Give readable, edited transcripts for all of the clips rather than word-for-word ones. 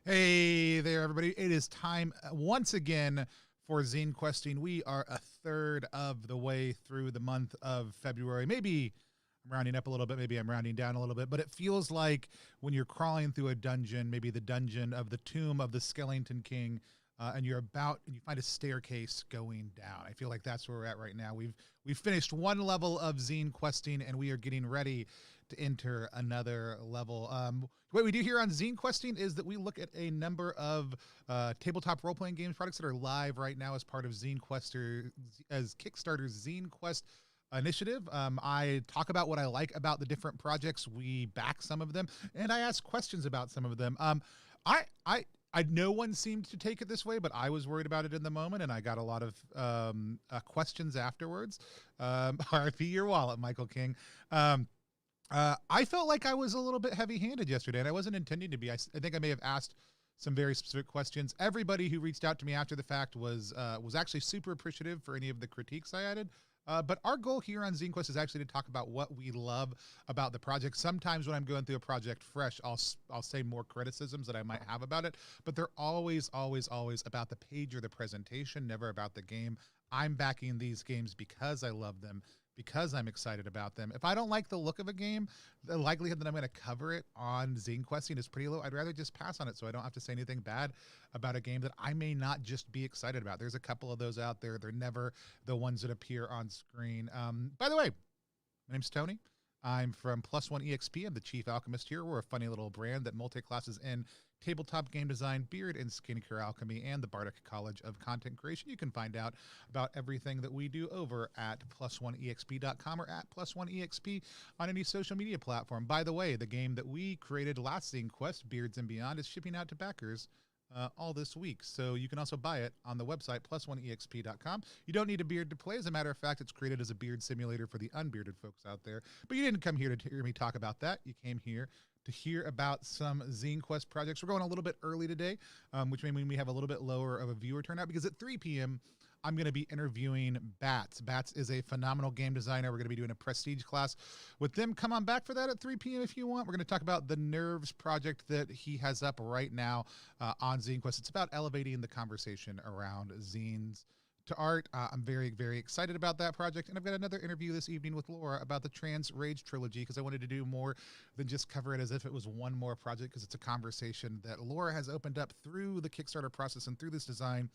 Hey there, everybody. It is time once again for Zinequesting. We are a third of the way through the month of February. Maybe I'm rounding up a little bit, maybe I'm rounding down a little bit, but it feels like when you're crawling through a dungeon, maybe the dungeon of the tomb of the Skelington King, and you find a staircase going down. I feel like that's where we're at right now. We've finished one level of Zine Questing, and we are getting ready to enter another level. What we do here on Zine Questing is that we look at a number of tabletop role-playing games products that are live right now as part of Kickstarter's Zine Quest initiative. I talk about what I like about the different projects. We back some of them, and I ask questions about some of them. No one seemed to take it this way, but I was worried about it in the moment, and I got a lot of questions afterwards. RP your wallet, Michael King. I felt like I was a little bit heavy-handed yesterday, and I wasn't intending to be. I think I may have asked some very specific questions. Everybody who reached out to me after the fact was actually super appreciative for any of the critiques I added. But our goal here on Zine Quest is actually to talk about what we love about the project. Sometimes when I'm going through a project fresh, I'll say more criticisms that I might have about it, but they're always about the page or the presentation, never about the game. I'm backing these games because I love them, because I'm excited about them. If I don't like the look of a game, the likelihood that I'm going to cover it on Zinequesting is pretty low. I'd rather just pass on it so I don't have to say anything bad about a game that I may not just be excited about. There's a couple of those out there. They're never the ones that appear on screen. By the way, my name's Tony. I'm from Plus One EXP. I'm the chief alchemist here. We're a funny little brand that multi-classes in tabletop game design, beard and skincare alchemy, and the Bardic College of Content Creation. You can find out about everything that we do over at plus1exp.com or at plus1exp on any social media platform. By the way, the game that we created last Zine Quest, Beards and Beyond, is shipping out to backers all this week. So you can also buy it on the website, plus1exp.com. You don't need a beard to play. As a matter of fact, it's created as a beard simulator for the unbearded folks out there. But you didn't come here to hear me talk about that. You came here to hear about some Zine Quest projects. We're going a little bit early today, which may mean we have a little bit lower of a viewer turnout, because at 3 p.m., I'm going to be interviewing Bats. Bats is a phenomenal game designer. We're going to be doing a prestige class with them. Come on back for that at 3 p.m. if you want. We're going to talk about the Nerves project that he has up right now on Zine Quest. It's about elevating the conversation around zines to art. I'm very, very excited about that project. And I've got another interview this evening with Laura about the Trans Rage trilogy, because I wanted to do more than just cover it as if it was one more project, because it's a conversation that Laura has opened up through the Kickstarter process and through this design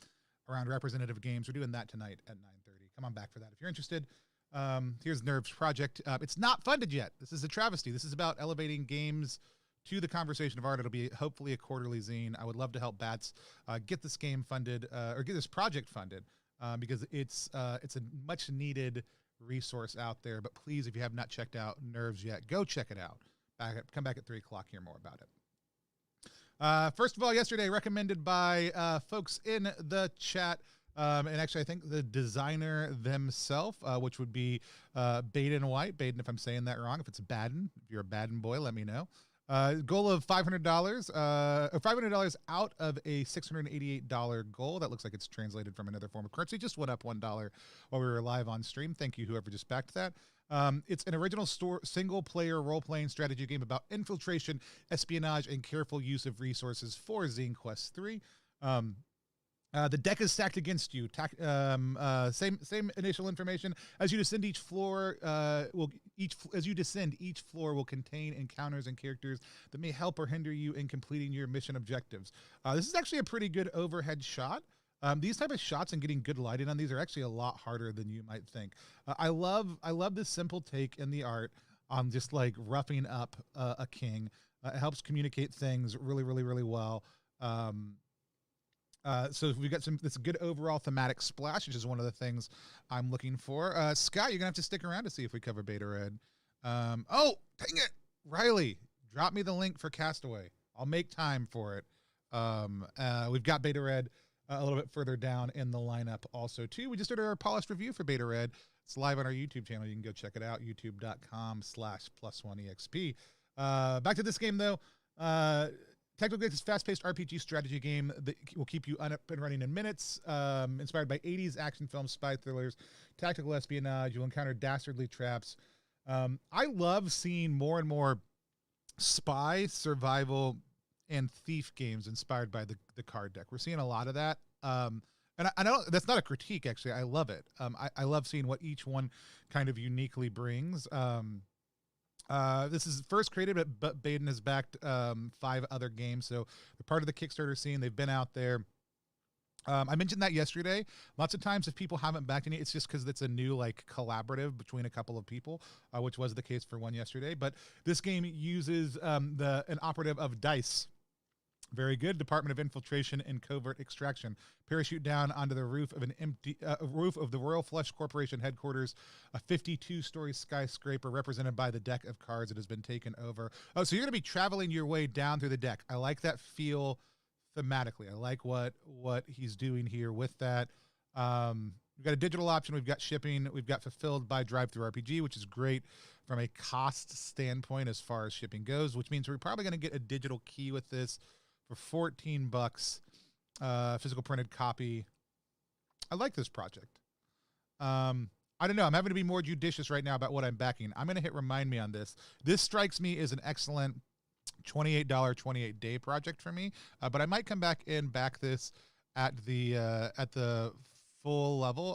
around representative games. We're doing that tonight at 9:30. Come on back for that if you're interested. Here's Nerves project. It's not funded yet. This is a travesty. This is about elevating games to the conversation of art. It'll be hopefully a quarterly zine. I would love to help Bats get this game funded, or get this project funded, because it's a much needed resource out there. But please, if you have not checked out Nerves yet, go check it out. Come back at 3 o'clock, hear more about it. First of all, yesterday, recommended by folks in the chat, and actually I think the designer themselves, which would be Baden White. Baden, if I'm saying that wrong, if it's Baden, if you're a Baden boy, let me know. Goal of $500, or $500 out of a $688 goal. That looks like it's translated from another form of currency. Just went up $1 while we were live on stream. Thank you, whoever just backed that. It's an original single-player role-playing strategy game about infiltration, espionage, and careful use of resources for Zine Quest 3. The deck is stacked against you. Same initial information. As you descend each floor, each floor will contain encounters and characters that may help or hinder you in completing your mission objectives. This is actually a pretty good overhead shot. These type of shots and getting good lighting on these are actually a lot harder than you might think. I love this simple take in the art on just like roughing up a king. It helps communicate things really well. So we've got this good overall thematic splash, which is one of the things I'm looking for. Scott, you're gonna have to stick around to see if we cover Beta Red. Oh, dang it, Riley, drop me the link for Castaway. I'll make time for it. We've got Beta Red a little bit further down in the lineup also too. We just did our polished review for Beta Red. It's live on our YouTube channel. You can go check it out, youtube.com/plus1exp. Back to this game though. Technical Glitch is a fast-paced RPG strategy game that will keep you up and running in minutes. Inspired by 80s action films, spy thrillers, tactical espionage. You'll encounter dastardly traps. I love seeing more and more spy, survival, and Thief games inspired by the card deck. We're seeing a lot of that. And I know that's not a critique, actually. I love it. I love seeing what each one kind of uniquely brings. This is first created, but Baden has backed 5 other games, so they're part of the Kickstarter scene. They've been out there. I mentioned that yesterday. Lots of times, if people haven't backed any, it's just because it's a new like collaborative between a couple of people, which was the case for one yesterday. But this game uses an operative of dice. Very good. Department of Infiltration and Covert Extraction. Parachute down onto the roof of an empty roof of the Royal Flush Corporation headquarters, a 52-story skyscraper represented by the deck of cards that has been taken over. Oh, so you're going to be traveling your way down through the deck. I like that feel thematically. I like what he's doing here with that. We've got a digital option. We've got shipping. We've got fulfilled by drive-through RPG, which is great from a cost standpoint as far as shipping goes, which means we're probably going to get a digital key with this for $14, physical printed copy. I like this project. I don't know. I'm having to be more judicious right now about what I'm backing. I'm going to hit remind me on this. This strikes me as an excellent $28 28-day project for me, but I might come back and back this at the full level.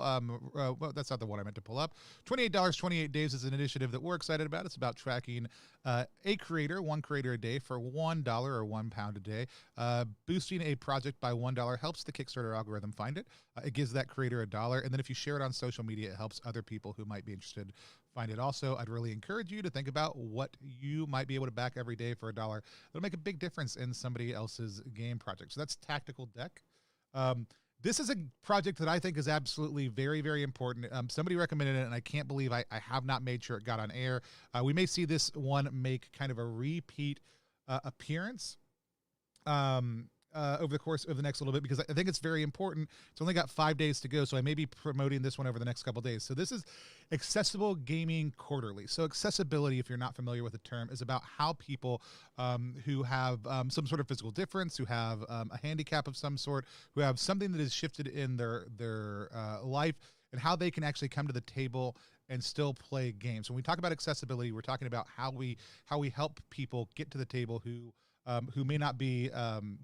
Well, that's not the one I meant to pull up. $28 28 days is an initiative that we're excited about. It's about tracking one creator a day for $1 or £1 a day. Boosting a project by $1 helps the Kickstarter algorithm find it. It gives that creator $1, and then if you share it on social media, it helps other people who might be interested find it also. I'd really encourage you to think about what you might be able to back every day for $1. It'll make a big difference in somebody else's game project. So that's Tactical Deck. This is a project that I think is absolutely very, very important. Somebody recommended it, and I can't believe I have not made sure it got on air. We may see this one make kind of a repeat appearance over the course of the next little bit, because I think it's very important. It's only got 5 days to go, so I may be promoting this one over the next couple days. So this is Accessible Gaming Quarterly. So accessibility, if you're not familiar with the term, is about how people who have some sort of physical difference, who have a handicap of some sort, who have something that has shifted in their life, and how they can actually come to the table and still play games. When we talk about accessibility, we're talking about how we help people get to the table who may not be,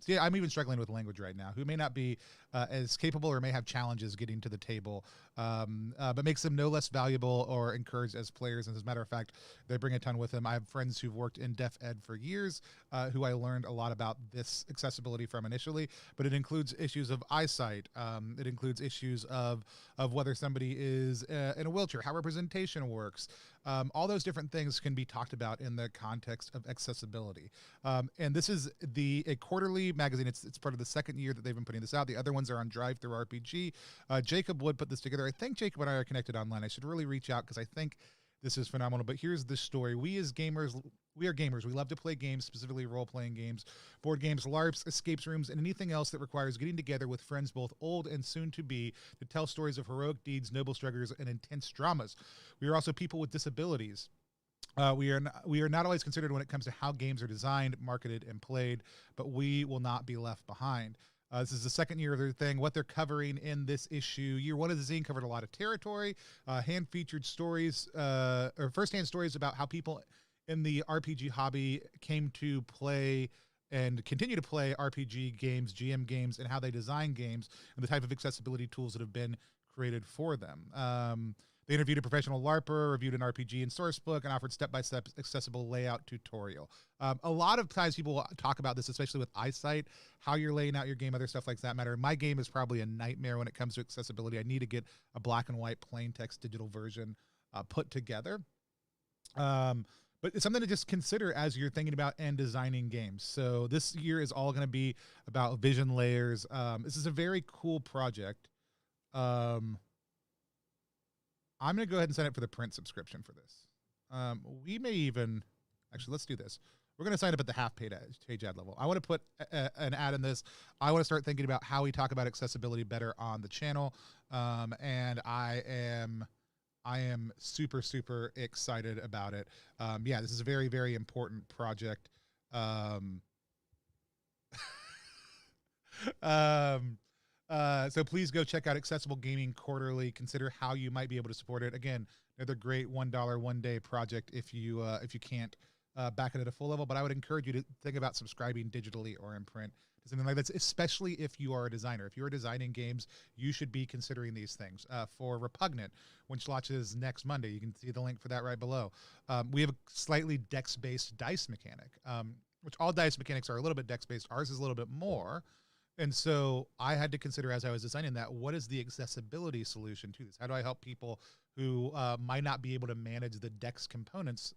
see, I'm even struggling with language right now, who may not be as capable or may have challenges getting to the table, but makes them no less valuable or encouraged as players. And as a matter of fact, they bring a ton with them. I have friends who've worked in deaf ed for years, who I learned a lot about this accessibility from initially, but it includes issues of eyesight. It includes issues of whether somebody is in a wheelchair, how representation works. All those different things can be talked about in the context of accessibility. And this is a quarterly magazine. It's part of the second year that they've been putting this out. The other ones are on drive-through RPG. Jacob Wood put this together. I think Jacob and I are connected online. I should really reach out because I think this is phenomenal. But here's the story. We are gamers. We love to play games, specifically role-playing games, board games, LARPs, escapes rooms, and anything else that requires getting together with friends, both old and soon-to-be, to tell stories of heroic deeds, noble struggles, and intense dramas. We are also people with disabilities. We are not always considered when it comes to how games are designed, marketed, and played, but we will not be left behind. This is the second year of their thing. What they're covering in this issue, year one of the zine covered a lot of territory, hand-featured stories, or first-hand stories about how people in the RPG hobby came to play and continue to play RPG games, GM games, and how they design games, and the type of accessibility tools that have been created for them. They interviewed a professional LARPer, reviewed an RPG and source book, and offered step-by-step accessible layout tutorial. A lot of times people will talk about this, especially with eyesight, how you're laying out your game, other stuff like that matter. My game is probably a nightmare when it comes to accessibility. I need to get a black and white plain text digital version put together. But it's something to just consider as you're thinking about and designing games. So this year is all going to be about vision layers. This is a very cool project. I'm going to go ahead and sign up for the print subscription for this. We may even, actually, let's do this. We're going to sign up at the half-page ad level. I want to put an ad in this. I want to start thinking about how we talk about accessibility better on the channel. And I am super, super excited about it. Yeah, this is a very, very important project. So please go check out Accessible Gaming Quarterly. Consider how you might be able to support it. Again, another great $1 one day project if you can't back at a full level, but I would encourage you to think about subscribing digitally or in print to something like that, especially if you are a designer. If you're designing games, you should be considering these things. For Repugnant, which launches next Monday, you can see the link for that right below. We have a slightly dex-based dice mechanic, which all dice mechanics are a little bit dex-based. Ours is a little bit more. And so I had to consider, as I was designing that, what is the accessibility solution to this? How do I help people who might not be able to manage the dex components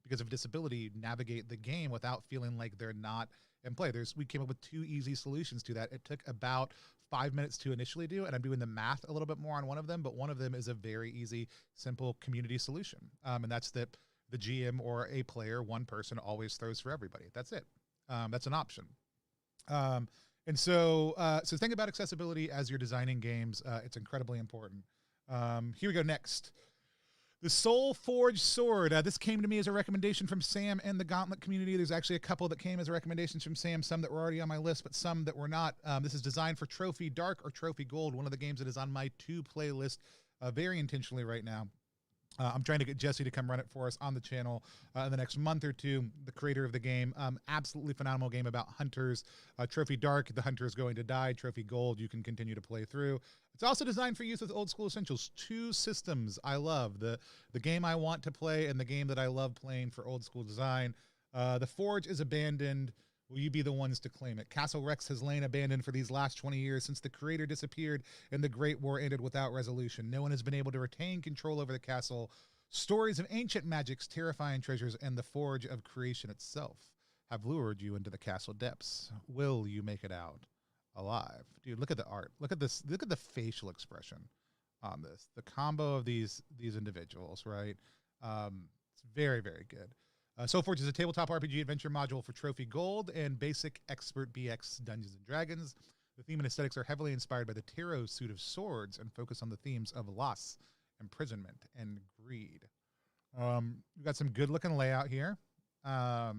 because of disability navigate the game without feeling like they're not in play? We came up with 2 easy solutions to that. It took about 5 minutes to initially do, and I'm doing the math a little bit more on one of them, but one of them is a very easy, simple community solution. And that's that the GM or a player, one person, always throws for everybody. That's it. That's an option. And so think about accessibility as you're designing games. It's incredibly important. Here we go next. The Soul Forge Sword. This came to me as a recommendation from Sam and the Gauntlet community. There's actually a couple that came as recommendations from Sam, some that were already on my list, but some that were not. This is designed for Trophy Dark or Trophy Gold, one of the games that is on my to play list very intentionally right now. I'm trying to get Jesse to come run it for us on the channel in the next month or two, the creator of the game. Absolutely phenomenal game about hunters. Trophy Dark, the hunter is going to die. Trophy Gold, you can continue to play through. It's also designed for use with old school essentials. 2 systems I love. The game I want to play and the game that I love playing for old school design. The Forge is abandoned. Will you be the ones to claim it? Castle Rex has lain abandoned for these last 20 years since the creator disappeared and the Great War ended without resolution. No one has been able to retain control over the castle. Stories of ancient magics, terrifying treasures, and the forge of creation itself have lured you into the castle depths. Will you make it out alive? Dude, look at the art. Look at this. Look at the facial expression on this. The combo of these individuals, right? It's very, very good. Soulforge is a tabletop RPG adventure module for Trophy Gold and Basic Expert BX Dungeons & Dragons. The theme and aesthetics are heavily inspired by the tarot suit of swords and focus on the themes of loss, imprisonment, and greed. We've got some good-looking layout here. I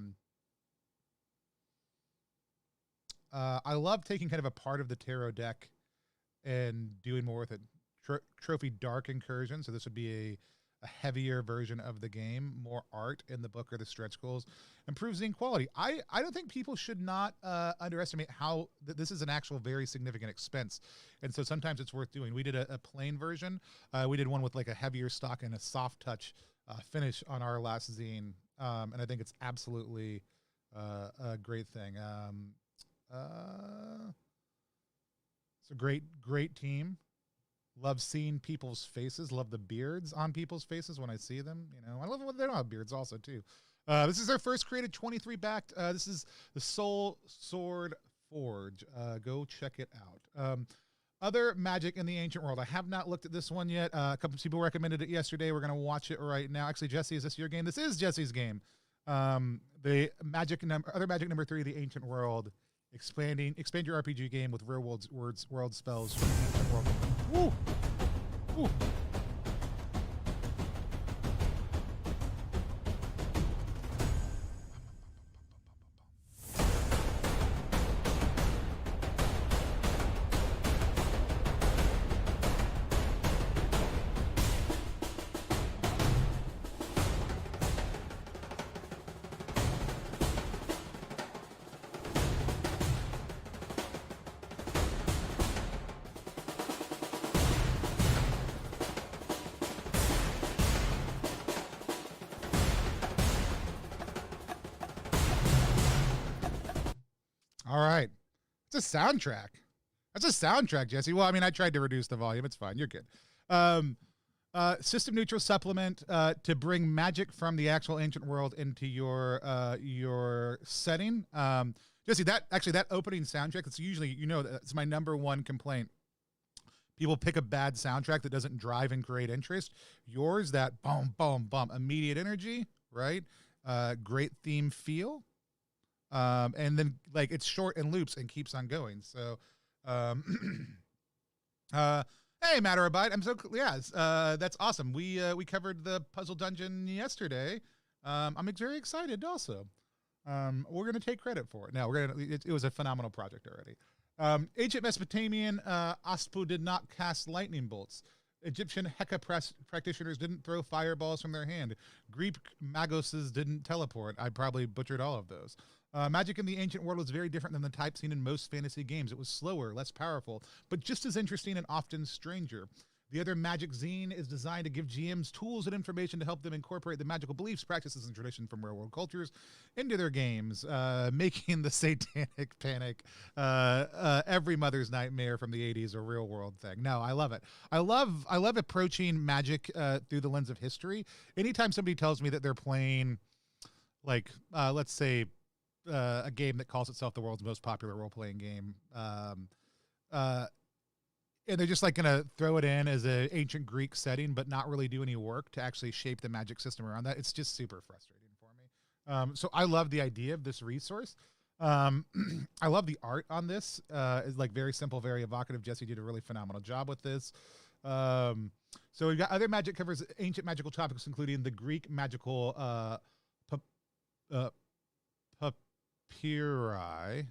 love taking kind of a part of the tarot deck and doing more with it. Trophy Dark Incursion, so this would be a heavier version of the game, more art in the book or the stretch goals, improves zine quality. I don't think people should not underestimate how this is an actual very significant expense. And so sometimes it's worth doing. We did a plain version. We did one with like a heavier stock and a soft touch finish on our last zine. And I think it's absolutely a great thing. It's a great team. Love seeing people's faces. Love the beards on people's faces when I see them. You know, I love when they don't have beards also too. This is our first created 23 backed. This is the Soul Sword Forge. Go check it out. Other magic in the ancient world. I have not looked at this one yet. A couple of people recommended it yesterday. We're going to watch it right now. Actually, Jesse, is this your game? This is Jesse's game. The other magic number 3, the ancient world. Expand your RPG game with real world spells from the ancient world. Woo! Woo! All right. It's a soundtrack. That's a soundtrack, Jesse. Well, I mean, I tried to reduce the volume. It's fine. You're good. System neutral supplement to bring magic from the actual ancient world into your setting. Jesse, that opening soundtrack, it's usually, you know, it's my #1 complaint. People pick a bad soundtrack that doesn't drive and create interest. Yours, that boom, boom, boom, immediate energy, right? Great theme feel. And then like it's short and loops and keeps on going. So, hey, Matterabite, I'm so that's awesome. We covered the puzzle dungeon yesterday. I'm very excited also. We're gonna take credit for it. Now it was a phenomenal project already. Ancient Mesopotamian, Aspu did not cast lightning bolts. Egyptian Heka practitioners didn't throw fireballs from their hand. Greek magoses didn't teleport. I probably butchered all of those. Magic in the ancient world was very different than the type seen in most fantasy games. It was slower, less powerful, but just as interesting and often stranger. The other Magic Zine is designed to give GMs tools and information to help them incorporate the magical beliefs, practices, and tradition from real-world cultures into their games, making the satanic panic every mother's nightmare from the 80s a real-world thing. No, I love it. I love approaching Magic through the lens of history. Anytime somebody tells me that they're playing, like, let's say, a game that calls itself the world's most popular role-playing game, and they're just like going to throw it in as an ancient Greek setting, but not really do any work to actually shape the Magic system around that. It's just super frustrating for me. So I love the idea of this resource. I love the art on this. It's like very simple, very evocative. Jesse did a really phenomenal job with this. So we've got other Magic covers ancient magical topics, including the Greek magical papyri.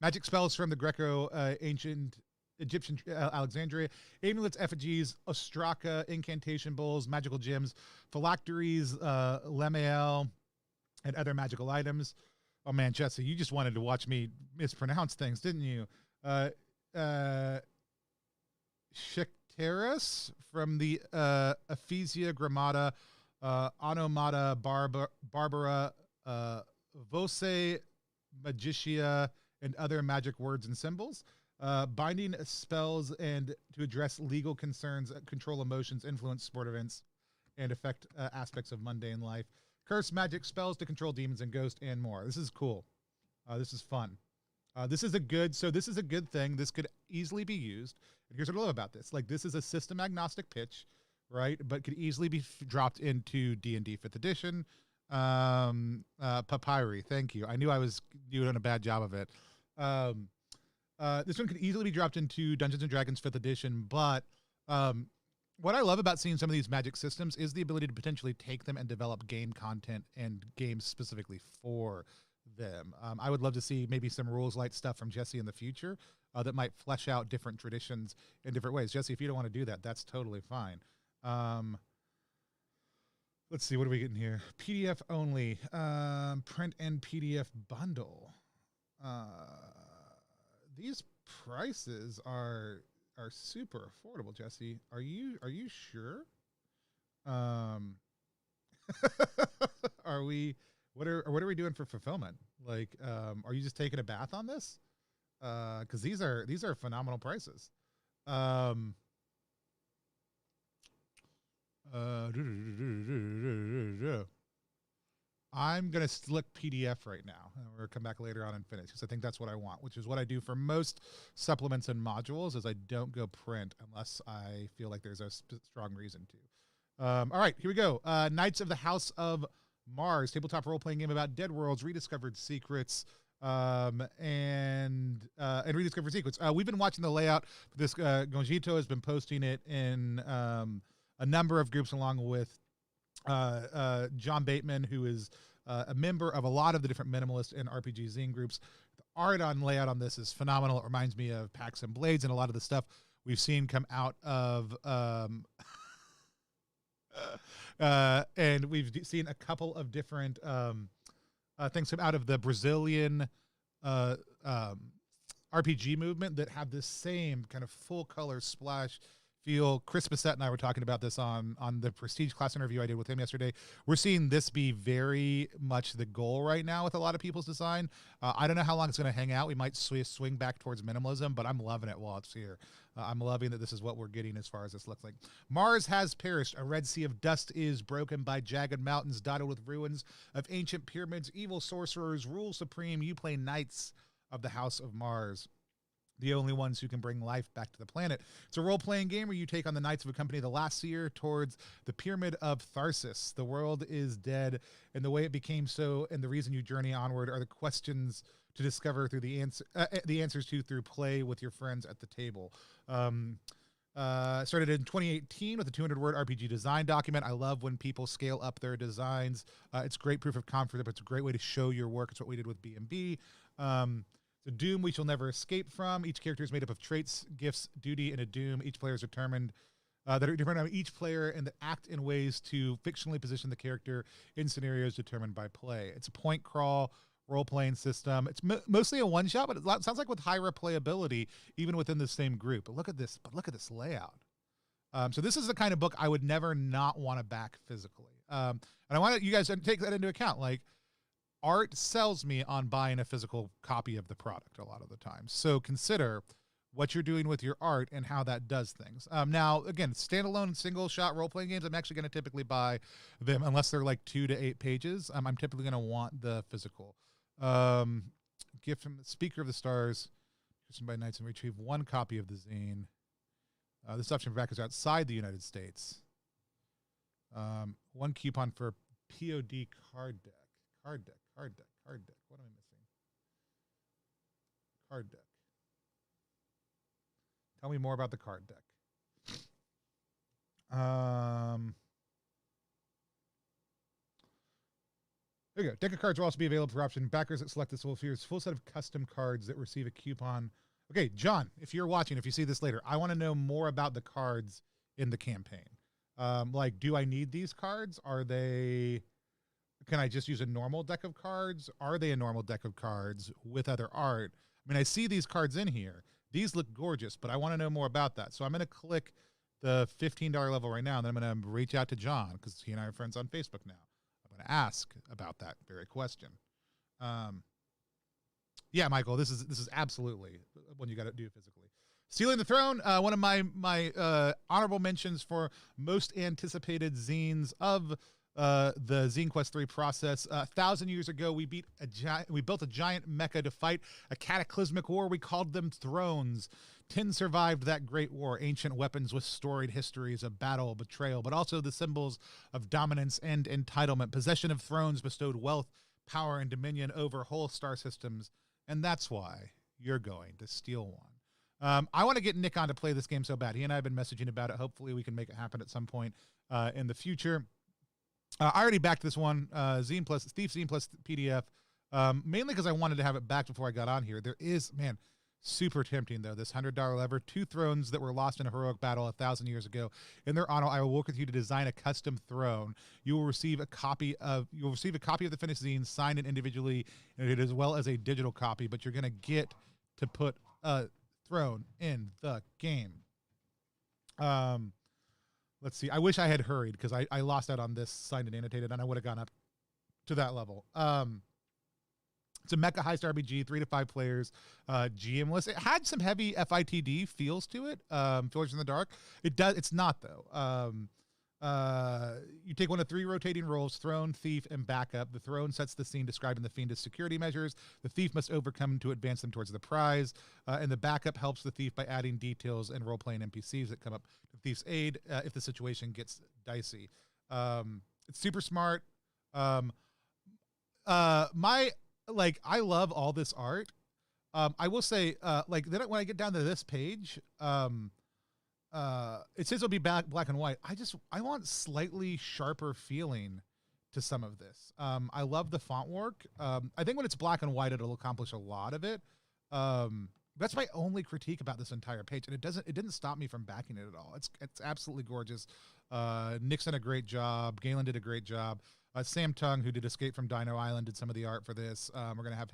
Magic spells from the Greco-ancient Egyptian Alexandria, amulets, effigies, ostraka, incantation bowls, magical gems, phylacteries, lemael, and other magical items. Oh man, Jesse, you just wanted to watch me mispronounce things, didn't you? Shikteris from the Ephesia Grammata, Onomata Barbara, Voce Magicia, and other magic words and symbols, binding spells and to address legal concerns, control emotions, influence sport events, and affect aspects of mundane life. Curse magic spells to control demons and ghosts, and more. This is cool. This is fun. This is a good thing. This could easily be used. And here's what I love about this. Like, this is a system agnostic pitch, right? But could easily be dropped into D&D 5th edition. Papyri, thank you. I knew I was doing a bad job of it. This one could easily be dropped into Dungeons and Dragons 5th edition, but what I love about seeing some of these Magic systems is the ability to potentially take them and develop game content and games specifically for them. I would love to see maybe some rules light stuff from Jesse in the future that might flesh out different traditions in different ways. Jesse, if you don't want to do that, that's totally fine. Let's see, what are we getting here? PDF only, print and PDF bundle. These prices are super affordable, Jesse. Are you sure? Are we? What are we doing for fulfillment? Like, are you just taking a bath on this? Because these are phenomenal prices. I'm going to select PDF right now. And we're going to come back later on and finish because I think that's what I want, which is what I do for most supplements and modules is I don't go print unless I feel like there's a strong reason to. All right, here we go. Knights of the House of Mars, tabletop role-playing game about dead worlds, rediscovered secrets, and rediscovered secrets. We've been watching the layout for this. Gonjito has been posting it in a number of groups along with John Bateman, who is a member of a lot of the different minimalist and RPG zine groups. The art on layout on this is phenomenal. It reminds me of Pax and Blades and a lot of the stuff we've seen come out of and we've seen a couple of different things come out of the Brazilian RPG movement that have this same kind of full color splash feel. Chris Bissett and I were talking about this on the Prestige class interview I did with him yesterday. We're seeing this be very much the goal right now with a lot of people's design. I don't know how long it's going to hang out. We might swing back towards minimalism, but I'm loving it while it's here. I'm loving that this is what we're getting as far as this looks like. Mars has perished. A red sea of dust is broken by jagged mountains dotted with ruins of ancient pyramids. Evil sorcerers rule supreme. You play Knights of the House of Mars, the only ones who can bring life back to the planet. It's a role-playing game where you take on the knights of a company the last year towards the Pyramid of Tharsis. The world is dead, and the way it became so and the reason you journey onward are the questions to discover through the answers to through play with your friends at the table. Started in 2018 with a 200-word RPG design document. I love when people scale up their designs. It's great proof of concept. It's a great way to show your work. It's what we did with B&B. It's The doom we shall never escape from. Each character is made up of traits, gifts, duty, and a doom. Each player is determined that are different on each player and that act in ways to fictionally position the character in scenarios determined by play. It's a point crawl role-playing system. It's mostly a one-shot, but it sounds like with high replayability, even within the same group. But look at this layout. So this is the kind of book I would never not want to back physically. And I want you guys to take that into account. Like, art sells me on buying a physical copy of the product a lot of the time. So consider what you're doing with your art and how that does things. Now, again, standalone single-shot role-playing games, I'm actually going to typically buy them unless they're like 2 to 8 pages. I'm typically going to want the physical. Gift from the Speaker of the Stars, Christian by Knights, and retrieve 1 copy of the zine. This option for backers outside the United States. 1 coupon for POD card deck. Card deck. What am I missing? Card deck. Tell me more about the card deck. There you go. Deck of cards will also be available for option. Backers that select this will fear full set of custom cards that receive a coupon. Okay, John, if you're watching, if you see this later, I want to know more about the cards in the campaign. Like, do I need these cards? Can I just use a normal deck of cards? Are they a normal deck of cards with other art? I mean, I see these cards in here. These look gorgeous, but I want to know more about that. So I'm going to click the $15 level right now, and then I'm going to reach out to John because he and I are friends on Facebook now. I'm going to ask about that very question. Yeah, Michael, this is absolutely one you got to do physically. Stealing the Throne, one of my honorable mentions for most anticipated zines of the Zine Quest 3 process. 1,000 years ago, we built a giant mecha to fight a cataclysmic war. We called them thrones. 10 survived that great war, ancient weapons with storied histories of battle, betrayal, but also the symbols of dominance and entitlement. Possession of thrones bestowed wealth, power, and dominion over whole star systems, and that's why you're going to steal one. I want to get Nick on to play this game so bad. He and I have been messaging about it. Hopefully we can make it happen at some point in the future. I already backed this one, Thief Zine Plus PDF, mainly because I wanted to have it back before I got on here. There is, man, super tempting, though, this $100 lever. 2 thrones that were lost in a heroic battle 1,000 years ago. In their honor, I will work with you to design a custom throne. You will receive a copy of the finished zine, signed and individually, and as well as a digital copy, but you're going to get to put a throne in the game. Let's see. I wish I had hurried because I lost out on this signed and annotated, and I would have gone up to that level. It's a mecha heist RPG, 3 to 5 players, GM-less. It had some heavy FITD feels to it, Feelers in the Dark. It does. It's not, though. You take one of 3 rotating roles, Throne, Thief, and Backup. The Throne sets the scene describing the fiend's security measures. The Thief must overcome to advance them towards the prize. And the Backup helps the Thief by adding details and role-playing NPCs that come up to the Thief's aid if the situation gets dicey. It's super smart. I love all this art. I will say, then when I get down to this page, it says it'll be black and white. I want slightly sharper feeling to some of this. I love the font work. I think when it's black and white, it'll accomplish a lot of it. That's my only critique about this entire page, and it didn't stop me from backing it at all. It's absolutely gorgeous. Nick's done a great job. Galen did a great job. Sam Tung, who did Escape from Dino Island, did some of the art for this. We're gonna have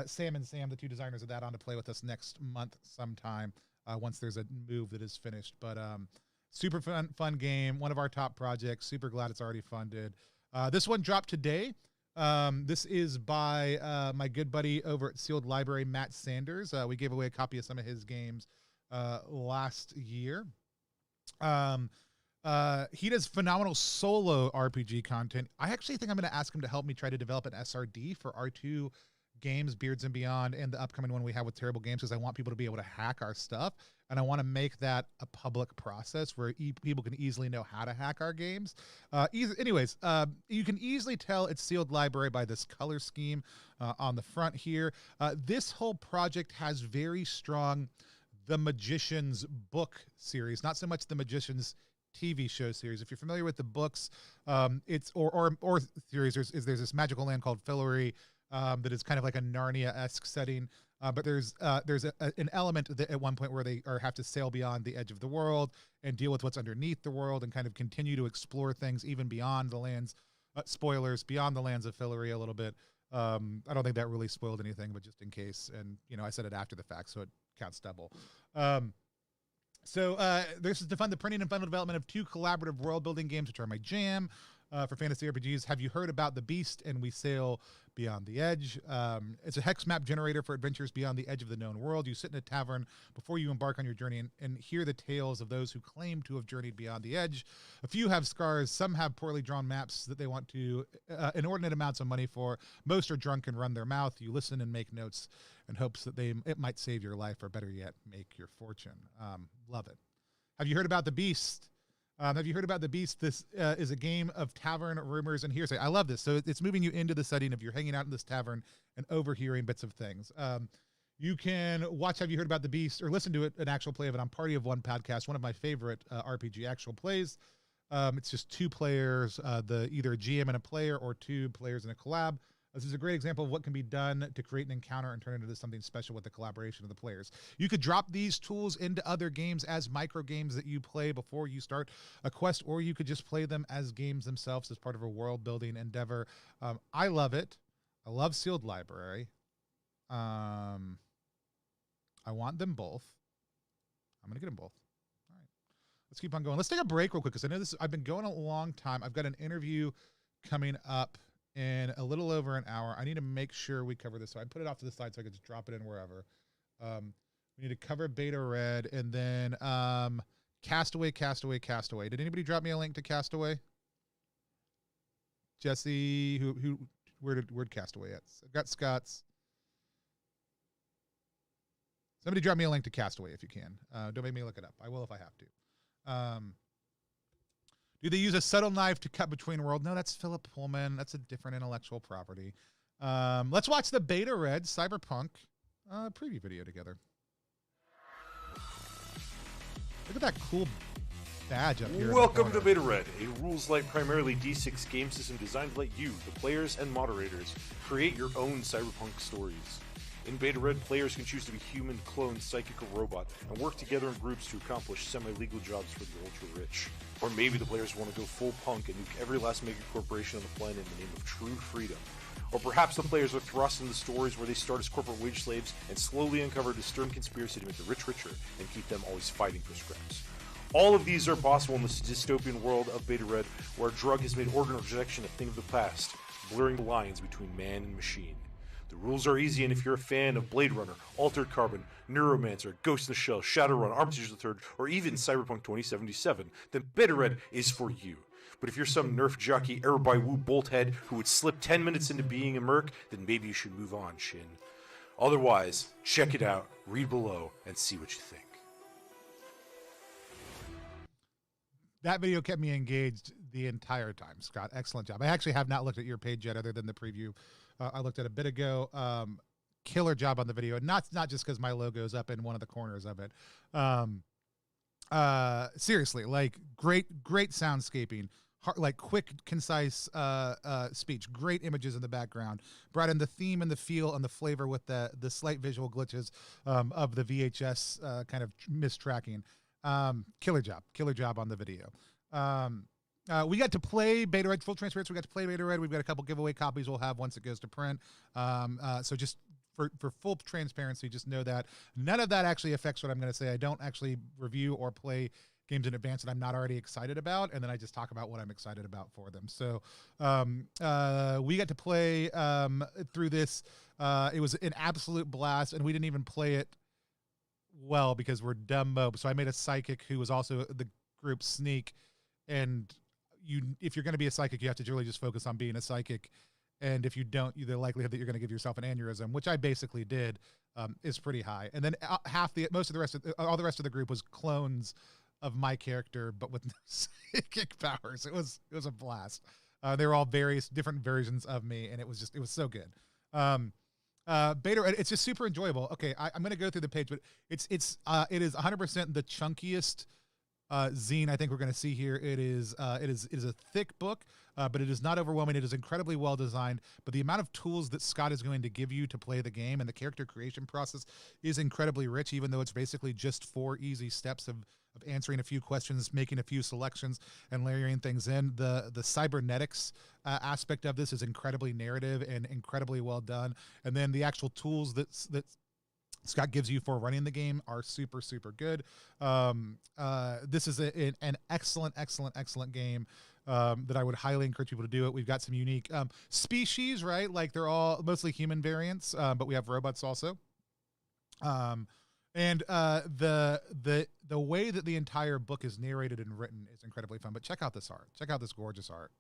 Sam and Sam, the 2 designers of that, on to play with us next month sometime. Once there's a move that is finished. But super fun game, one of our top projects. Super glad it's already funded. This one dropped today. This is by my good buddy over at Sealed Library, Matt Sanders. We gave away a copy of some of his games last year. He does phenomenal solo RPG content. I actually think I'm going to ask him to help me try to develop an SRD for R2 games, Beards and Beyond, and the upcoming one we have with Terrible Games, because I want people to be able to hack our stuff, and I want to make that a public process where people can easily know how to hack our games. Anyways, you can easily tell it's Sealed Library by this color scheme on the front here. This whole project has very strong The Magician's book series, not so much The Magician's TV show series. If you're familiar with the books, it's or series, there's this magical land called Fillory. That is kind of like a Narnia-esque setting. But there's an element that at one point where they have to sail beyond the edge of the world and deal with what's underneath the world and kind of continue to explore things even beyond the lands. Spoilers, beyond the lands of Fillory a little bit. I don't think that really spoiled anything, but just in case. And, I said it after the fact, so it counts double. This is to fund the printing and final development of 2 collaborative world-building games, which are my jam for fantasy RPGs. Have you heard about The Beast and We Sail Beyond the Edge? It's a hex map generator for adventures beyond the edge of the known world. You sit in a tavern before you embark on your journey and hear the tales of those who claim to have journeyed beyond the edge. A few have scars. Some have poorly drawn maps that they want to inordinate amounts of money for. Most are drunk and run their mouth. You listen and make notes in hopes that it might save your life, or better yet, make your fortune. Love it. Have you heard about The Beast? Have you heard about The Beast? This is a game of tavern rumors and hearsay. I love this. So it's moving you into the setting of you're hanging out in this tavern and overhearing bits of things. You can watch Have You Heard About The Beast or listen to an actual play of it on Party of One podcast, one of my favorite RPG actual plays. It's just 2 players, either a GM and a player, or 2 players in a collab. This is a great example of what can be done to create an encounter and turn it into something special with the collaboration of the players. You could drop these tools into other games as micro games that you play before you start a quest, or you could just play them as games themselves as part of a world building endeavor. I love it. I love Sealed Library. I want them both. I'm going to get them both. All right. Let's keep on going. Let's take a break real quick because I know I've been going a long time. I've got an interview coming up in a little over an hour. I need to make sure we cover this. So I put it off to the side so I could just drop it in wherever. We need to cover Beta Red and then Castaway. Did anybody drop me a link to Castaway? Jesse, where'd Castaway at? I've got Scott's. Somebody drop me a link to Castaway if you can. Don't make me look it up. I will if I have to. Do they use a subtle knife to cut between worlds? No, that's Philip Pullman. That's a different intellectual property. Let's watch the Beta Red Cyberpunk preview video together. Look at that cool badge up here. Welcome to Beta Red, a rules-light, primarily D6 game system designed to let you, the players and moderators, create your own cyberpunk stories. In Beta Red, players can choose to be human, clone, psychic, or robot, and work together in groups to accomplish semi-legal jobs for the ultra-rich. Or maybe the players want to go full punk and nuke every last mega corporation on the planet in the name of true freedom. Or perhaps the players are thrust into stories where they start as corporate wage slaves and slowly uncover a disturbing conspiracy to make the rich richer and keep them always fighting for scraps. All of these are possible in this dystopian world of Beta Red, where a drug has made organ rejection a thing of the past, blurring the lines between man and machine. The rules are easy, and if you're a fan of Blade Runner, Altered Carbon, Neuromancer, Ghost in the Shell, Shadowrun, Armitage III, or even Cyberpunk 2077, then Beta Red is for you. But if you're some nerf jockey, error by woo bolthead who would slip 10 minutes into being a merc, then maybe you should move on, Shin. Otherwise, check it out, read below, and see what you think. That video kept me engaged the entire time, Scott. Excellent job. I actually have not looked at your page yet other than the preview. I looked at a bit ago. Killer job on the video. And not just because my logo is up in one of the corners of it. Seriously, like great soundscaping. Like quick, concise speech. Great images in the background. Brought in the theme and the feel and the flavor with the slight visual glitches of the VHS kind of mistracking. Killer job on the video. We got to play Beta Red, full transparency. We got to play Beta Red. We've got a couple giveaway copies we'll have once it goes to print. So just for full transparency, just know that none of that actually affects what I'm going to say. I don't actually review or play games in advance that I'm not already excited about, and then I just talk about what I'm excited about for them. So we got to play through this. It was an absolute blast, and we didn't even play it well because we're dumb mob. So I made a psychic who was also the group Sneak, and if you're going to be a psychic, you have to really just focus on being a psychic. And if you don't, the likelihood that you're going to give yourself an aneurysm, which I basically did, is pretty high. And then all the rest of the group was clones of my character, but with no psychic powers. It was a blast. They were all various different versions of me, and it was so good. Beta, it's just super enjoyable. Okay, I'm going to go through the page, but it is 100% the chunkiest zine I think we're going to see here. It is a thick book, but it is not overwhelming. It is incredibly well designed, but the amount of tools that Scott is going to give you to play the game and the character creation process is incredibly rich, even though it's basically just 4 easy steps of answering a few questions, making a few selections, and layering things in. The cybernetics aspect of this is incredibly narrative and incredibly well done. And then the actual tools that Scott gives you for running the game are super, super good. This is an excellent, excellent, excellent game that I would highly encourage people to do it. We've got some unique species, right? Like they're all mostly human variants, but we have robots also. And the way that the entire book is narrated and written is incredibly fun. But check out this art. Check out this gorgeous art.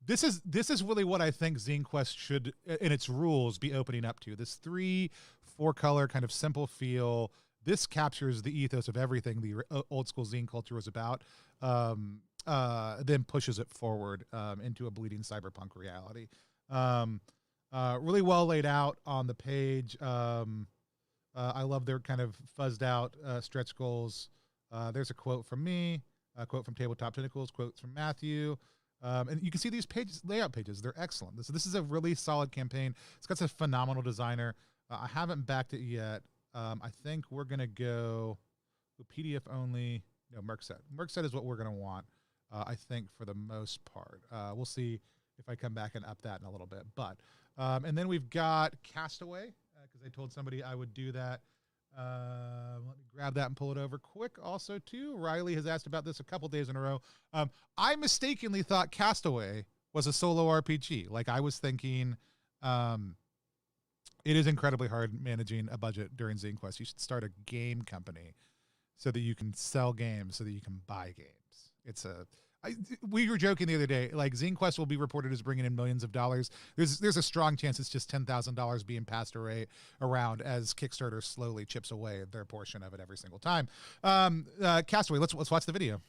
This is really what I think Zine Quest should, in its rules, be opening up to. This 3-4 color kind of simple feel. This captures the ethos of everything the old school zine culture was about. Then pushes it forward into a bleeding cyberpunk reality. Really well laid out on the page. I love their kind of fuzzed out stretch goals. There's a quote from me, a quote from Tabletop Tentacles, quotes from Matthew. And you can see these pages, layout pages. They're excellent. This is a really solid campaign. It's got a phenomenal designer. I haven't backed it yet. I think we're going to go PDF only. No, Merc set is what we're going to want, I think, for the most part. We'll see if I come back and up that in a little bit. But and then we've got Castaway, because I told somebody I would do that. Let me grab that and pull it over quick. Also, too, Riley has asked about this a couple days in a row. I mistakenly thought Castaway was a solo RPG. Like I was thinking, it is incredibly hard managing a budget during Zine Quest. You should start a game company so that you can sell games, so that you can buy games. We were joking the other day, like Zine Quest will be reported as bringing in millions of dollars. There's a strong chance it's just $10,000 being passed around as Kickstarter slowly chips away their portion of it every single time. Castaway, let's watch the video.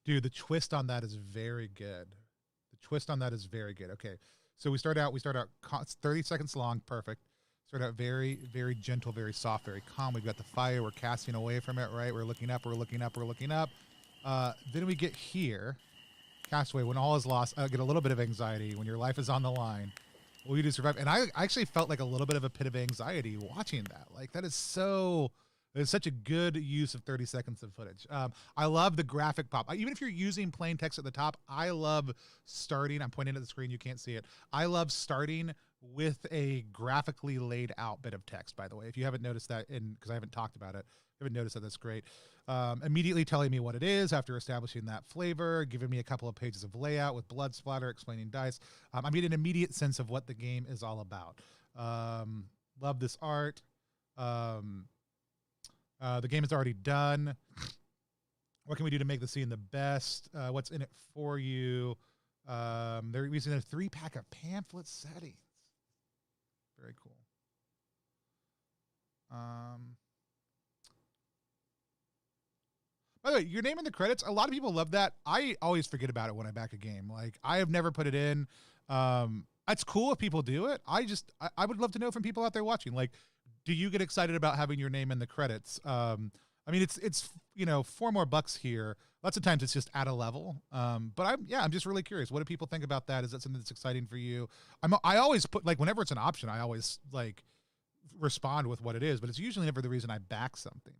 Dude, the twist on that is very good. Okay, so we start out 30 seconds long, perfect. Start out very, very gentle, very soft, very calm. We've got the fire. We're casting away from it, right? We're looking up. Then we get here, Castaway. When all is lost, I get a little bit of anxiety. When your life is on the line, will you do survive? And I actually felt like a little bit of a pit of anxiety watching that. Like that is so. It's such a good use of 30 seconds of footage. I love the graphic pop. Even if you're using plain text at the top, I love starting. I'm pointing at the screen. You can't see it. I love starting with a graphically laid out bit of text, by the way. If you haven't noticed that, because I haven't talked about it, haven't noticed that, that's great. Immediately telling me what it is after establishing that flavor, giving me a couple of pages of layout with blood splatter, explaining dice. I'm getting an immediate sense of what the game is all about. Love this art. The game is already done. What can we do to make the scene the best? What's in it for you? They're using a 3-pack of pamphlet settings. Very cool. By the way, your name in the credits, a lot of people love that. I always forget about it when I back a game. Like, I have never put it in. It's cool if people do it. I would love to know from people out there watching. Like, do you get excited about having your name in the credits? I mean, it's $4 more here. Lots of times it's just at a level. But I'm just really curious. What do people think about that? Is that something that's exciting for you? I always put, like, whenever it's an option, I always like respond with what it is, but it's usually never the reason I back something.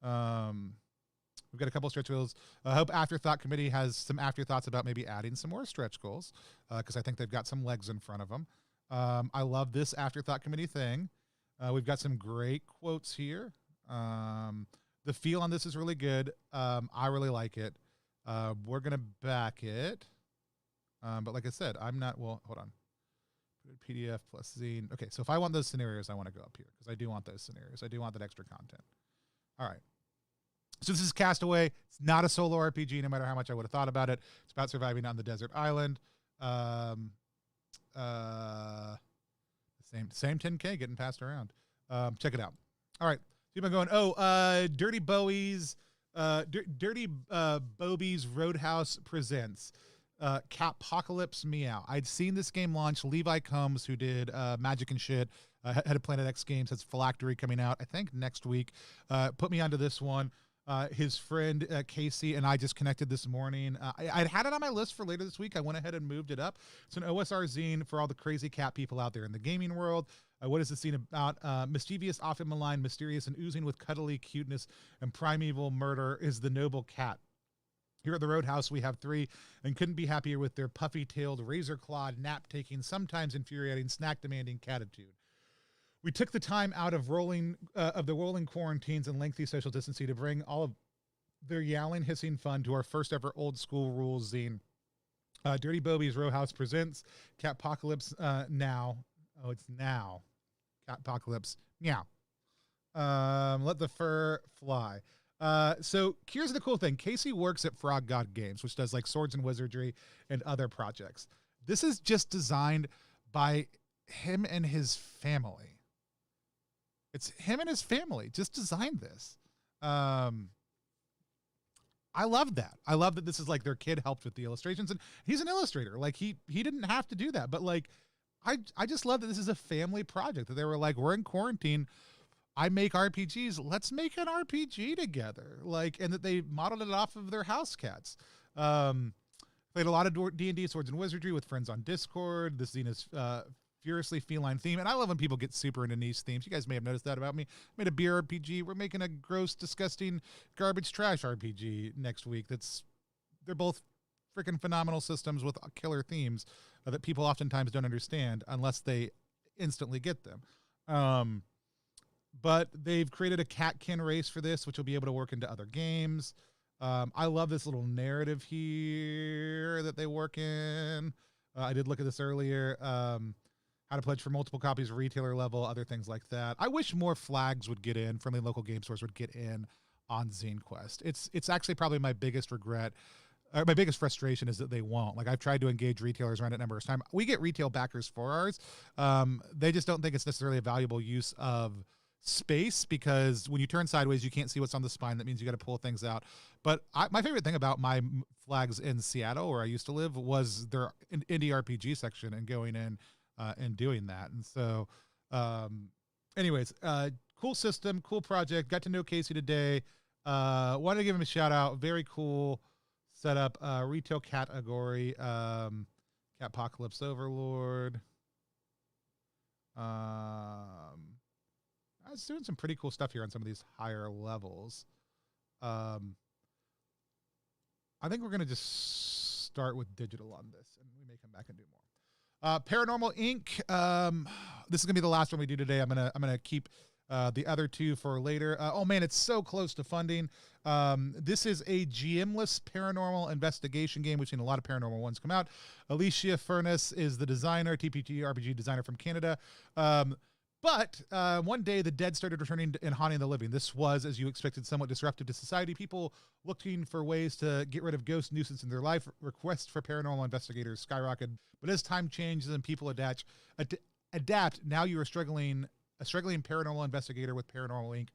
We've got a couple of stretch goals. I hope Afterthought Committee has some afterthoughts about maybe adding some more stretch goals, because I think they've got some legs in front of them. I love this Afterthought Committee thing. We've got some great quotes here. The feel on this is really good. I really like it. We're going to back it. But like I said, I'm not, well, hold on. PDF plus zine. Okay, so if I want those scenarios, I want to go up here because I do want those scenarios. I do want that extra content. All right. So this is Castaway. It's not a solo RPG, no matter how much I would have thought about it. It's about surviving on the desert island. Same 10K getting passed around. Check it out. All right. Keep on going. Dirty Bowie's Roadhouse presents Catpocalypse Meow. I'd seen this game launch. Levi Combs, who did Magic and shit, head of Planet X Games, has Phylactery coming out, I think, next week. Put me onto this one. His friend Casey and I just connected this morning. I'd had it on my list for later this week. I went ahead and moved it up. It's an OSR zine for all the crazy cat people out there in the gaming world. What is the scene about? Mischievous, often maligned, mysterious, and oozing with cuddly cuteness and primeval murder is the noble cat. Here at the Roadhouse, we have 3 and couldn't be happier with their puffy-tailed, razor-clawed, nap-taking, sometimes infuriating, snack-demanding catitude. We took the time out of the rolling quarantines and lengthy social distancing to bring all of their yowling, hissing fun to our first ever old school rules zine. Dirty Bobby's Roadhouse presents Catpocalypse now. Oh, it's now. Catpocalypse. Meow. Let the fur fly. So here's the cool thing. Casey works at Frog God Games, which does like Swords and Wizardry and other projects. This is just designed by him and his family. It's him and his family just designed this. I love that. I love that this is like their kid helped with the illustrations, and he's an illustrator. Like he didn't have to do that, but like I just love that this is a family project, that they were like, we're in quarantine. I make RPGs. Let's make an RPG together. Like, and that they modeled it off of their house cats. Played a lot of D&D, Swords and Wizardry with friends on Discord. This zine is furiously feline theme, and I love when people get super into niche themes. You guys may have noticed that about me. I made a beer RPG. We're making a gross, disgusting, garbage trash RPG next week. They're both freaking phenomenal systems with killer themes that people oftentimes don't understand unless they instantly get them. But they've created a catkin race for this, which will be able to work into other games. I love this little narrative here that they work in. I did look at this earlier. How to pledge for multiple copies of retailer level, other things like that. I wish more flags would get in, friendly local game stores would get in on Zine Quest. It's actually probably my biggest regret. My biggest frustration is that they won't. Like, I've tried to engage retailers around it numerous times. We get retail backers for ours. They just don't think it's necessarily a valuable use of space, because when you turn sideways, you can't see what's on the spine. That means you got to pull things out. But my favorite thing about my flags in Seattle, where I used to live, was their indie RPG section and going in and doing that. And so, anyways, cool system, cool project. Got to know Casey today. Wanted to give him a shout out. Very cool setup. Retail category. Catpocalypse Overlord. I was doing some pretty cool stuff here on some of these higher levels. I think we're going to just start with digital on this, and we may come back and do more. Paranormal Inc. This is gonna be the last one we do today. I'm gonna keep the other 2 for later. Oh man, it's so close to funding. This is a GM-less paranormal investigation game. We've seen a lot of paranormal ones come out. Alicia Furness is the designer, TPG RPG designer from Canada. But one day the dead started returning and haunting the living. This was, as you expected, somewhat disruptive to society. People looking for ways to get rid of ghost nuisance in their life. Requests for paranormal investigators skyrocketed. But as time changes and people adapt, now you're a struggling paranormal investigator with Paranormal Inc.,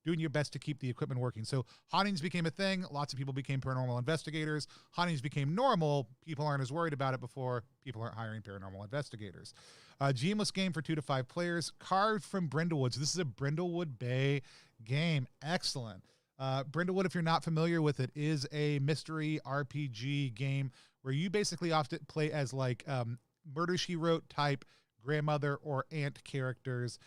doing your best to keep the equipment working. So hauntings became a thing. Lots of people became paranormal investigators. Hauntings became normal. People aren't as worried about it before. People aren't hiring paranormal investigators. GMless game for 2 to 5 players. Carved from Brindlewood. So this is a Brindlewood Bay game. Excellent. Brindlewood, if you're not familiar with it, is a mystery RPG game where you basically often play as like Murder, She Wrote type grandmother or aunt characters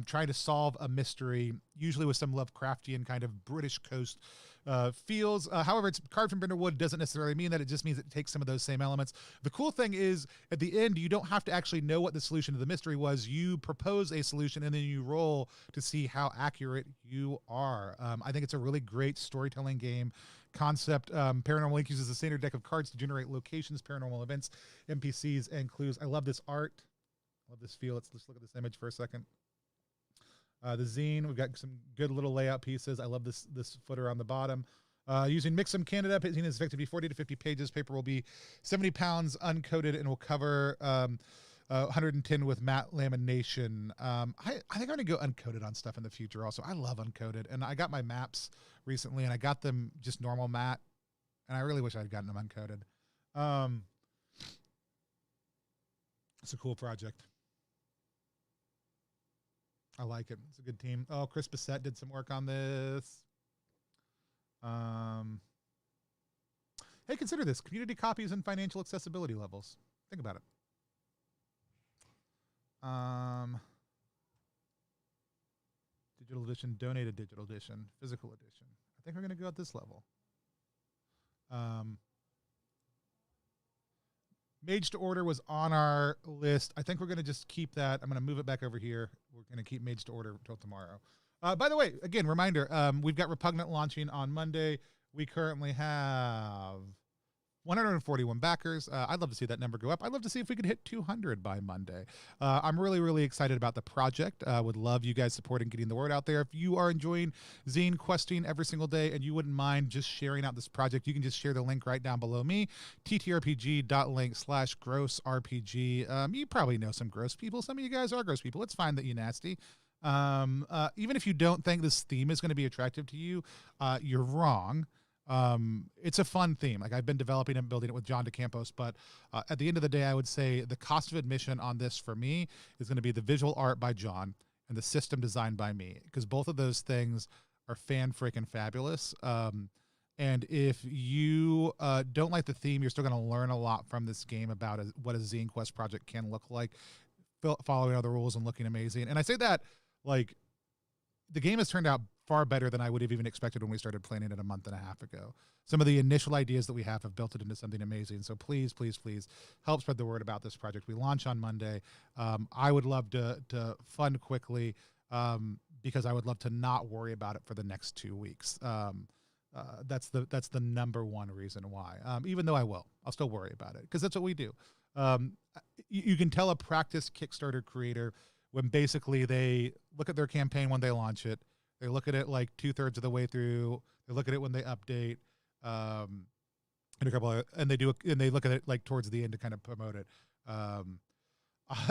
trying to solve a mystery, usually with some Lovecraftian kind of British coast feels. However, it's carved from Brindlewood doesn't necessarily mean that. It just means it takes some of those same elements. The cool thing is, at the end, you don't have to actually know what the solution to the mystery was. You propose a solution, and then you roll to see how accurate you are. I think it's a really great storytelling game concept. Paranormal Inc. uses a standard deck of cards to generate locations, paranormal events, NPCs, and clues. I love this art. Love this feel. Let's look at this image for a second. The zine, we've got some good little layout pieces. I love this footer on the bottom. Using Mixum Canada, zine is expected to be 40 to 50 pages. Paper will be 70 pounds uncoated and will cover 110 with matte lamination. I think I'm going to go uncoated on stuff in the future also. I love uncoated. And I got my maps recently, and I got them just normal matte, and I really wish I'd gotten them uncoated. It's a cool project. I like it. It's a good team. Oh, Chris Bissett did some work on this. Hey, consider this. Community copies and financial accessibility levels. Think about it. Digital edition, donated digital edition, physical edition. I think we're going to go at this level. Mage to Order was on our list. I think we're going to just keep that. I'm going to move it back over here. We're going to keep Mage to Order until tomorrow. By the way, again, reminder, we've got Repugnant launching on Monday. We currently have 141 backers. I'd love to see that number go up. I'd love to see if we could hit 200 by Monday. I'm really, really excited about the project. Would love you guys supporting getting the word out there. If you are enjoying Zine Questing every single day and you wouldn't mind just sharing out this project, you can just share the link right down below me, ttrpg.link/grossrpg. You probably know some gross people. Some of you guys are gross people. It's fine that you're nasty. Even if you don't think this theme is going to be attractive to you, you're wrong. It's a fun theme. Like, I've been developing and building it with John DeCampos, but at the end of the day, I would say the cost of admission on this for me is going to be the visual art by John and the system design by me, because both of those things are fan-freaking fabulous. And if you don't like the theme, you're still going to learn a lot from this game about what a Zine Quest project can look like, following all the rules and looking amazing. And I say that, like, the game has turned out far better than I would have even expected when we started planning it a month and a half ago. Some of the initial ideas that we have built it into something amazing. So please, please, please help spread the word about this project. We launch on Monday. I would love to fund quickly, because I would love to not worry about it for the next 2 weeks. That's the number one reason why. Even though I'll still worry about it, because that's what we do. You can tell a practiced Kickstarter creator when basically they look at their campaign when they launch it, they look at it like 2/3 of the way through, they look at it when they update, and they look at it like towards the end to kind of promote it.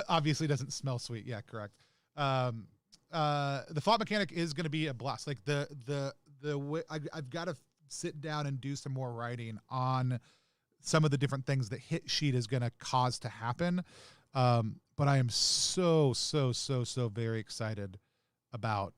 Obviously doesn't smell sweet. Yeah, correct. The thought mechanic is going to be a blast. Like the way I've got to sit down and do some more writing on some of the different things that Hit Sheet is going to cause to happen. But I am so very excited about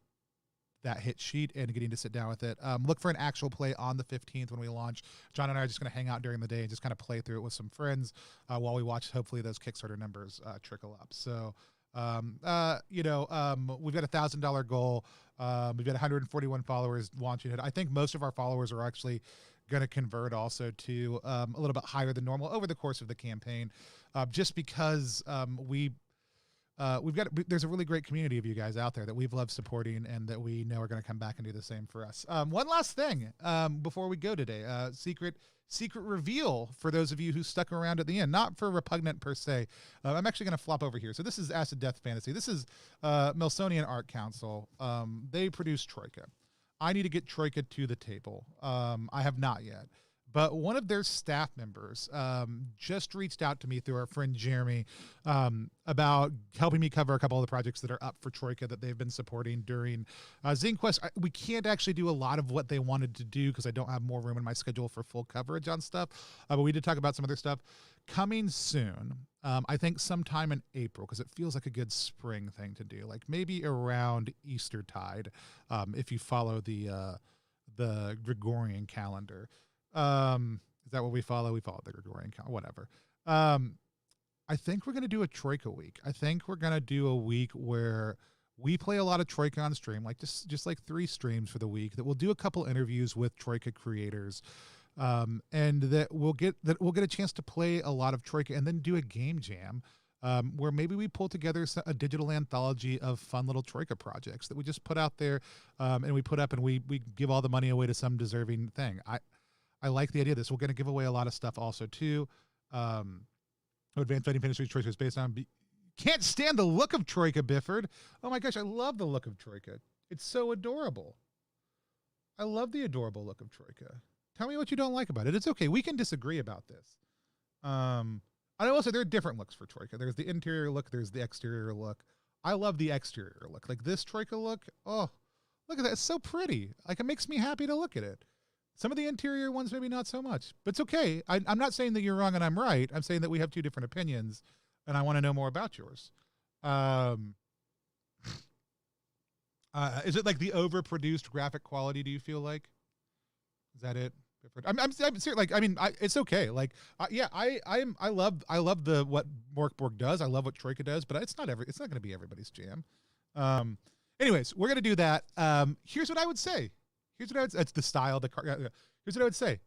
that Hit Sheet and getting to sit down with it. Look for an actual play on the 15th when we launch. John and I are just going to hang out during the day and just kind of play through it with some friends while we watch, hopefully, those Kickstarter numbers trickle up. So, we've got $1,000 goal. We've got 141 followers launching it. I think most of our followers are actually going to convert also to a little bit higher than normal over the course of the campaign, just because there's a really great community of you guys out there that we've loved supporting and that we know are going to come back and do the same for us. One last thing before we go today, secret reveal for those of you who stuck around at the end, not for Repugnant per se. I'm actually going to flop over here. So this is Acid Death Fantasy. This is Melsonian Art Council. They produce Troika. I need to get Troika to the table. I have not yet. But one of their staff members just reached out to me through our friend Jeremy about helping me cover a couple of the projects that are up for Troika that they've been supporting during Zine Quest. We can't actually do a lot of what they wanted to do because I don't have more room in my schedule for full coverage on stuff. But we did talk about some other stuff coming soon. I think sometime in April, because it feels like a good spring thing to do, like maybe around Eastertide, if you follow the Gregorian calendar. Is that what we follow? We follow the Gregorian calendar, whatever. I think we're going to do a Troika week. I think we're going to do a week where we play a lot of Troika on stream, like just like 3 streams for the week, that we'll do a couple interviews with Troika creators. And that we'll get a chance to play a lot of Troika and then do a game jam, where maybe we pull together a digital anthology of fun little Troika projects that we just put out there, and we put up, and we give all the money away to some deserving thing. I like the idea of this. We're going to give away a lot of stuff also too. Advanced Fighting Fantasy Choice is based on Can't stand the look of Troika, Bifford. Oh my gosh, I love the look of Troika. It's so adorable. I love the adorable look of Troika. Tell me what you don't like about it. It's okay. We can disagree about this. I will say there are different looks for Troika. There's the interior look. There's the exterior look. I love the exterior look. Like this Troika look. Oh, look at that. It's so pretty. Like it makes me happy to look at it. Some of the interior ones, maybe not so much. But it's okay. I'm not saying that you're wrong and I'm right. I'm saying that we have two different opinions, and I want to know more about yours. Is it like the overproduced graphic quality, do you feel like? Is that it? I'm serious. Like, I mean, it's okay. Like, yeah, I love the what Morkborg does. I love what Troika does, but it's not going to be everybody's jam. Anyways, we're gonna do that. Here's what I would say. It's the style. Here's what I would say.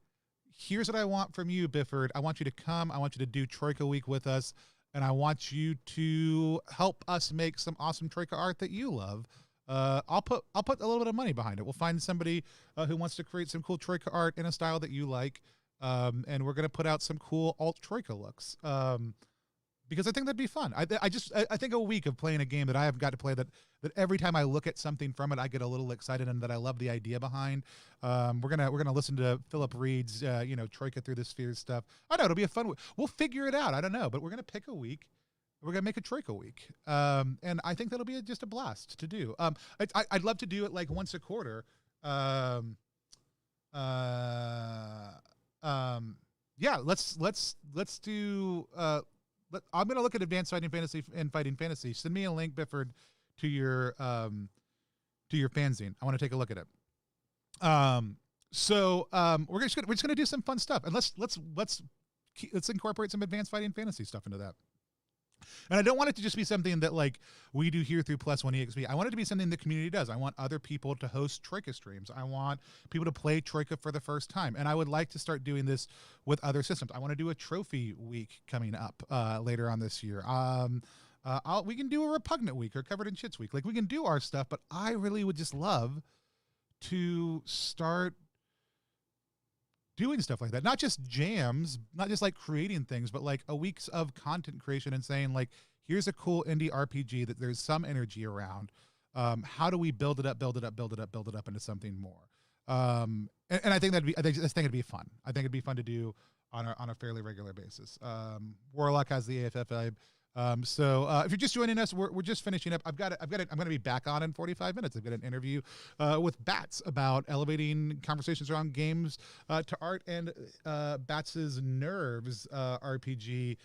Here's what I want from you, Bifford. I want you to come. I want you to do Troika Week with us, and I want you to help us make some awesome Troika art that you love. I'll put a little bit of money behind it. We'll find somebody who wants to create some cool Troika art in a style that you like, and we're gonna put out some cool alt Troika looks. Because I think that'd be fun. I think a week of playing a game that I have got to play that every time I look at something from it, I get a little excited and that I love the idea behind. We're gonna listen to Philip Reed's Troika Through the Spheres stuff. I know it'll be a fun. We'll figure it out. I don't know, but we're gonna pick a week. We're gonna make a Troika Week, and I think that'll be just a blast to do. I'd love to do it like once a quarter. Yeah, let's do. I'm gonna look at Advanced Fighting Fantasy and Fighting Fantasy. Send me a link, Bifford, to your fanzine. I want to take a look at it. We're just gonna do some fun stuff, and let's incorporate some Advanced Fighting Fantasy stuff into that. And I don't want it to just be something that like we do here through Plus One EXP. I want it to be something the community does. I want other people to host Troika streams. I want people to play Troika for the first time. And I would like to start doing this with other systems. I want to do a trophy week coming up later on this year. We can do a Repugnant week or Covered in Shits week. Like we can do our stuff, but I really would just love to start doing stuff like that, not just jams, not just like creating things, but like a weeks of content creation and saying like, here's a cool indie RPG that there's some energy around. How do we build it up into something more? And I think I think it'd be fun. I think it'd be fun to do on a fairly regular basis. Warlock has the AFF vibe. So if you're just joining us, we're just finishing up. I'm going to be back on in 45 minutes. I've got an interview with Bats about elevating conversations around games to art, and Bats's Nerves RPG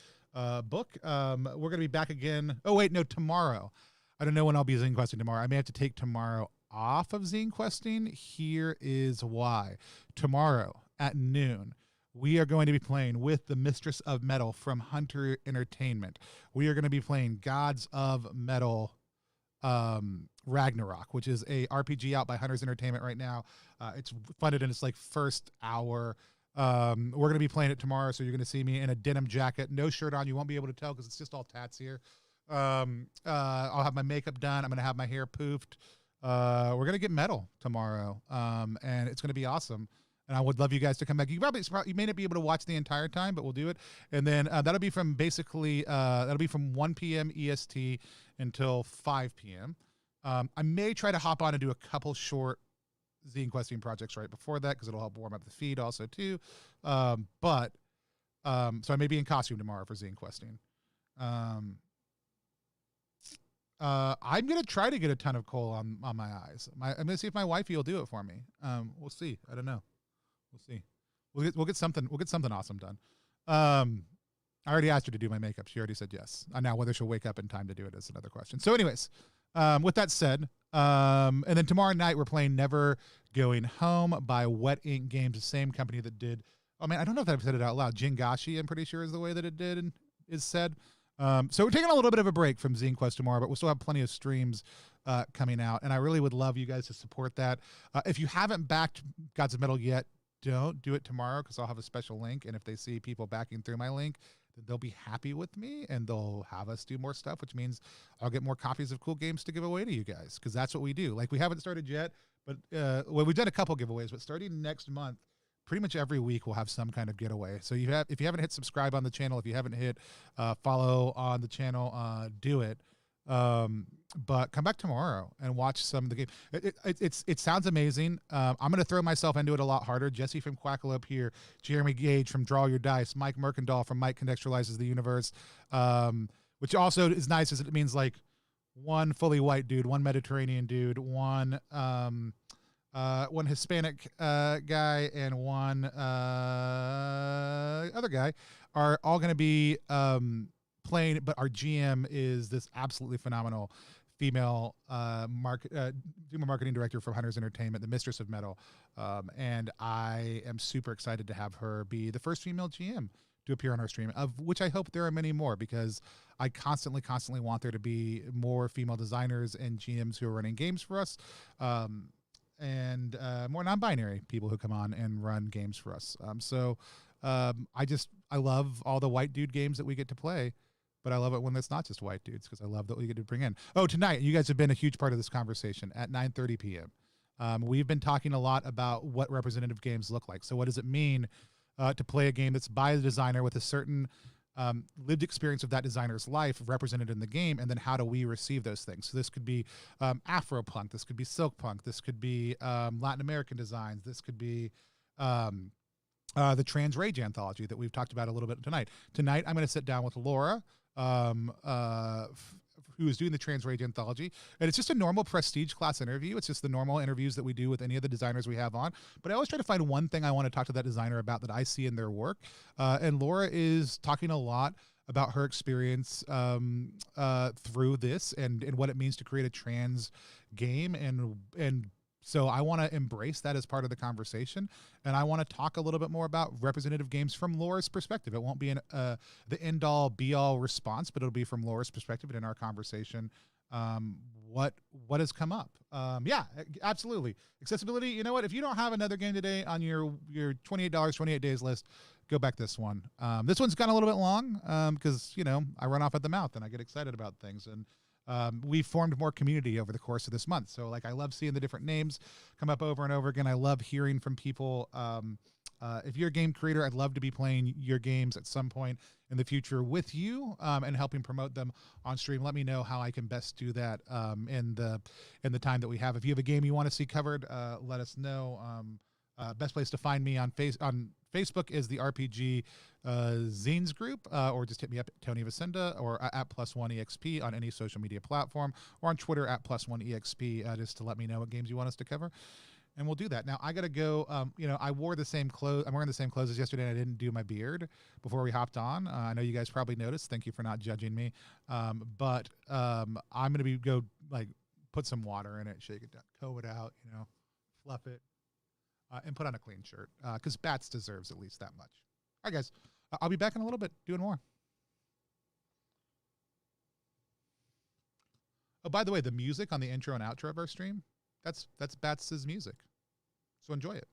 book. We're going to be back again. Oh wait, no, tomorrow. I don't know when I'll be Zinequesting tomorrow. I may have to take tomorrow off of Zinequesting. Here is why. Tomorrow at noon, we are going to be playing with the Mistress of Metal from Hunter Entertainment. We are going to be playing Gods of Metal Ragnarok, which is a RPG out by Hunter's Entertainment right now. It's funded in its like first hour. We're going to be playing it tomorrow, so you're going to see me in a denim jacket, no shirt on. You won't be able to tell because it's just all tats here. I'll have my makeup done. I'm going to have my hair poofed. We're going to get metal tomorrow, and it's going to be awesome. And I would love you guys to come back. You may not be able to watch the entire time, but we'll do it. And then that'll be from basically 1 p.m. EST until 5 p.m. I may try to hop on and do a couple short Zinequesting projects right before that because it'll help warm up the feed also too. So I may be in costume tomorrow for Zinequesting. I'm gonna try to get a ton of coal on my eyes. I'm gonna see if my wifey will do it for me. We'll see. I don't know. We'll see. We'll get something awesome done. I already asked her to do my makeup. She already said yes. Now whether she'll wake up in time to do it is another question. So anyways, with that said, and then tomorrow night we're playing Never Going Home by Wet Ink Games, the same company that did. Oh man, I don't know if I've said it out loud. Jingashi, I'm pretty sure is the way that it did and is said. So we're taking a little bit of a break from Zine Quest tomorrow, but we'll still have plenty of streams coming out, and I really would love you guys to support that. If you haven't backed Gods of Metal yet, don't do it tomorrow because I'll have a special link, and if they see people backing through my link, then they'll be happy with me, and they'll have us do more stuff, which means I'll get more copies of cool games to give away to you guys because that's what we do. Like, we haven't started yet, but we've done a couple giveaways, but starting next month, pretty much every week we'll have some kind of getaway. So if you haven't hit subscribe on the channel, if you haven't hit follow on the channel, do it. But come back tomorrow and watch some of the game. It sounds amazing. I'm going to throw myself into it a lot harder. Jesse from Quackalope here, Jeremy Gage from Draw Your Dice, Mike Mercandal from Mike Contextualizes the Universe, which also is nice as it means like one fully white dude, one Mediterranean dude, one Hispanic guy, and one other guy are all going to be playing, but our GM is this absolutely phenomenal female marketing director from Hunters Entertainment, the Mistress of Metal, and I am super excited to have her be the first female GM to appear on our stream, of which I hope there are many more, because I constantly want there to be more female designers and GMs who are running games for us, and more non-binary people who come on and run games for us. I love all the white dude games that we get to play, but I love it when it's not just white dudes, because I love that we get to bring in. Oh, tonight, you guys have been a huge part of this conversation at 9:30 p.m. We've been talking a lot about what representative games look like. So what does it mean to play a game that's by the designer with a certain lived experience of that designer's life represented in the game, and then how do we receive those things? So this could be Afropunk, this could be silk punk, this could be Latin American designs, this could be the Trans Rage anthology that we've talked about a little bit tonight. Tonight, I'm going to sit down with Laura, who is doing the Trans Rage anthology, and it's just a normal prestige class interview. It's just the normal interviews that we do with any of the designers we have on, but I always try to find one thing I want to talk to that designer about that I see in their work, and Laura is talking a lot about her experience through this and what it means to create a trans game, and so I want to embrace that as part of the conversation, and I want to talk a little bit more about representative games from Laura's perspective. It won't be the end-all, be-all response, but it'll be from Laura's perspective, and in our conversation, what has come up. Yeah, absolutely. Accessibility, you know what? If you don't have another game today on your $28, 28 days list, go back this one. This one's gone a little bit long because, I run off at the mouth, and I get excited about things, and we've formed more community over the course of this month. So I love seeing the different names come up over and over again. I love hearing from people. If you're a game creator, I'd love to be playing your games at some point in the future with you and helping promote them on stream. Let me know how I can best do that in the time that we have. If you have a game you want to see covered, let us know. Best place to find me on Facebook is the RPG Zines group, or just hit me up at Tony Vicenda or at +1EXP on any social media platform, or on Twitter at +1EXP, just to let me know what games you want us to cover, and we'll do that. Now I gotta go. I wore the same clothes. I'm wearing the same clothes as yesterday, and I didn't do my beard before we hopped on. I know you guys probably noticed. Thank you for not judging me. But I'm gonna go put some water in it, shake it down, comb it out, fluff it. And put on a clean shirt, because Bats deserves at least that much. All right, guys. I'll be back in a little bit doing more. Oh, by the way, the music on the intro and outro of our stream, that's Bats' music. So enjoy it.